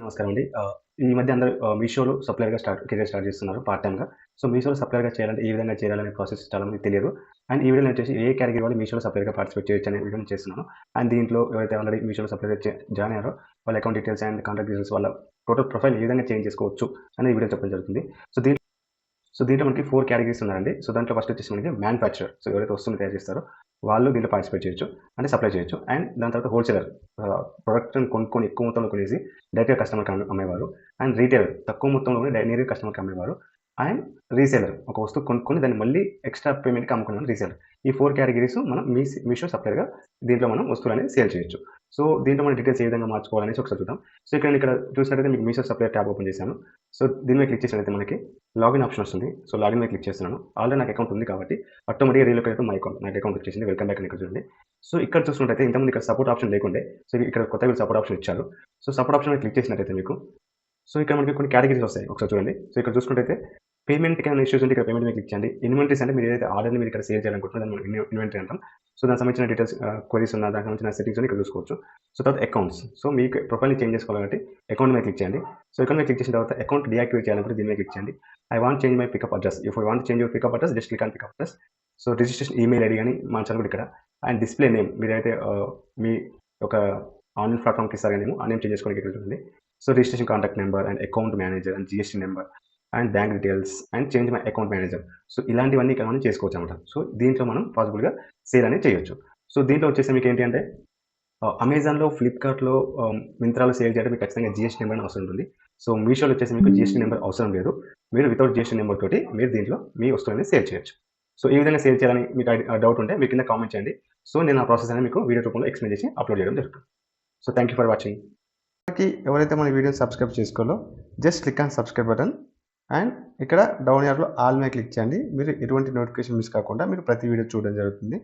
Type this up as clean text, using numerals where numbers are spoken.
నమస్కారం అండి. ఈ మధ్య అందరూ మీషోలో సప్లయర్‌గా కెరియర్ స్టార్ట్ చేస్తున్నారు పార్ట్ టైమ్‌గా. సో, మీషోలో సప్లయర్‌గా చేయాలంటే ఏ విధంగా చేయాలనే ప్రాసెస్ చాలా మందికి తెలియదు. అండ్ ఈ వీడియోలో వచ్చేసి ఏ కేటగిరీ వాళ్ళు మీషోలో సప్లయర్‌గా పార్టిసిపేట్ చేయొచ్చు అనే వీడియోని చేస్తున్నాను. అండ్ దీంట్లో ఎవరైతే ఆల్రెడీ మీషోలో సప్లయర్‌గా జాయిన్ అయ్యారో వాళ్ళ account details and contact details వాళ్ళ టోటల్ ప్రొఫైల్ ఏ విధంగా చేంజ్ చేసుకోవచ్చు అనే వీడియో చెప్పడం జరుగుతుంది. సో దీంట్లో మనకి 4 కేటగిరీస్ ఉన్నాయండి. సో దాంట్లో ఫస్ట్ వచ్చేసి మనకి మ్యానుఫ్యాక్చరర్. సో ఎవరైతే వస్తువులు తయారు చేస్తారో వాళ్ళు దీంట్లో పార్టిసిపేట్ చేయొచ్చు. అంటే సప్లై చేయొచ్చు. అండ్ దాని తర్వాత హోల్‌సేలర్ ప్రొడక్ట్‌ని కొనుక్కొని ఎక్కువ మొత్తంలో కొనేసి డైరెక్ట్‌గా కస్టమర్‌కి అమ్మేవారు. అండ్ రీటైలర్ తక్కువ మొత్తంలోనే నేరుగా కస్టమర్‌కి అమ్మేవారు. అండ్ రీసేలర్ ఒక వస్తువు కొనుక్కొని దాన్ని మళ్ళీ ఎక్స్‌ట్రా పేమెంట్‌కి అమ్ముకునేవాళ్ళు రీసేలర్. ఈ 4 కేటగిరీస్ మనం మీషో సప్లయర్‌గా దీంట్లో మనం వస్తువులనేవి సేల్ చేయొచ్చు. సో దీంట్లో మన డీటెయిల్స్ ఏ విధంగా మార్చుకోవాలనేసి ఒకసారి చూద్దాం. సో ఇక్కడ చూసినట్టయితే మీకు మీషో సప్లయర్ ట్యాబ్ ఓపెన్ చేశాను. సో దీని మీద క్లిక్ చేసినట్టయితే మనకి లాగిన్ ఆప్షన్ వస్తుంది. సో లాగిన్ మీద క్లిక్ చేస్తున్నాను. ఆల్రెడీ నాకు అకౌంట్ ఉంది కాబట్టి ఆటోమేటిక్‌గా రీలొకేట్ టు మై అకౌంట్. నాకు అకౌంట్ వచ్చేసింది. వెల్కమ్ బ్యాక్ అని ఇక్కడ చూడండి. సో ఇక్కడ చూసుకున్నట్టయితే ఇంతకుముందు ఇక్కడ సపోర్ట్ ఆప్షన్ లేకుండే. సో ఇక్కడ కొత్తగా సపోర్ట్ ఆప్షన్ ఇచ్చారు. సో సపోర్ట్ ఆప్షన్ మీద క్లిక్ చేసినట్టయితే మీకు సో ఇక్కడ మనకి కొన్ని కేటగిరీస్ వస్తాయి. ఒకసారి చూడండి. సో ఇక్కడ చూసుకున్నట్టయితే పేమెంట్‌కి ఏమైనా ఇష్యూస్ ఉంటే ఇక్కడ పేమెంట్ మీద క్లిక్ చేయండి. ఇన్వెంటరీస్ అంటే మీరు ఏదైతే ఆర్డర్‌ని మీరు ఇక్కడ సేల్ చేయాలనుకుంటున్నారో దాన్ని మనం ఇన్వెంటరీ అంటాం. సో దానికి సంబంధించిన డీటెయిల్స్ క్వెరీస్ ఉన్న దానికి సంబంధించిన సెట్టింగ్స్ ఇక్కడ చూసుకోవచ్చు. సో తర్వాత అకౌంట్స్. సో మీకు ప్రొఫైల్‌ని చేంజ్ చేసుకోవాలంటే అకౌంట్ మీద క్లిక్ చేయండి. సో అకౌంట్ మీద క్లిక్ చేసిన తర్వాత అకౌంట్ డీయాక్టివేట్ చేయాలనుకుంటే దీని మీద క్లిక్ చేయండి. I want change my pickup address. If I want change your pickup address just click on pickup address. So registration email ID గాని మార్చాలి కూడా ఇక్కడ. అండ్ డిస్‌ప్లే నేమ్ మీరైతే మీ ఒక ఆన్‌లైన్ ప్లాట్‌ఫామ్‌కి ఇస్తారు నేమ్ ఆ నేమ్ చేంజ్ చేసుకోవడానికి ఇక్కడ చూడండి. So registration contact number and account manager and GST number and bank details and change my account manager. So ఇలాంటివన్నీ ఇక్కడ మనం చేసుకోవచ్చు అనమాట. సో దీంట్లో మనం పాసిబుల్‌గా సేల్ అనేది చేయొచ్చు. సో దీంట్లో వచ్చేసి మీకు ఏంటి అంటే అమెజాన్‌లో, ఫ్లిప్‌కార్ట్‌లో, మింత్రాలో సేల్ చేయాలంటే మీకు ఖచ్చితంగా జీఎస్టీ నెంబర్ అని అవసరం ఉంటుంది. సో మీషోలో వచ్చేసి మీకు జీఎస్టీ నెంబర్ అవసరం లేదు. మీరు వితౌట్ జీఎస్టీ నెంబర్ తోటి మీరు దీంట్లో మీ వస్తువులని సేల్ చేయొచ్చు. సో ఈ విధంగా సేల్ చేయాలని మీకు డౌట్ ఉంటే మీరు కింద కామెంట్ చేయండి. సో నేను ఆ ప్రాసెస్ అనేది మీకు వీడియో రూపంలో ఎక్స్‌ప్లెయిన్ చేసి అప్‌లోడ్ చేయడం జరుగుతుంది. So thank you for watching. ఎవరైతే మన వీడియోని సబ్స్క్రైబ్ చేసుకోవాలో just click on subscribe button and ఇక్కడ డౌన్ యార్డ్‌లో ఆల్ మీద క్లిక్ చేయండి. మీరు ఎటువంటి నోటిఫికేషన్ మిస్ కాకుండా మీరు ప్రతి వీడియో చూడడం జరుగుతుంది.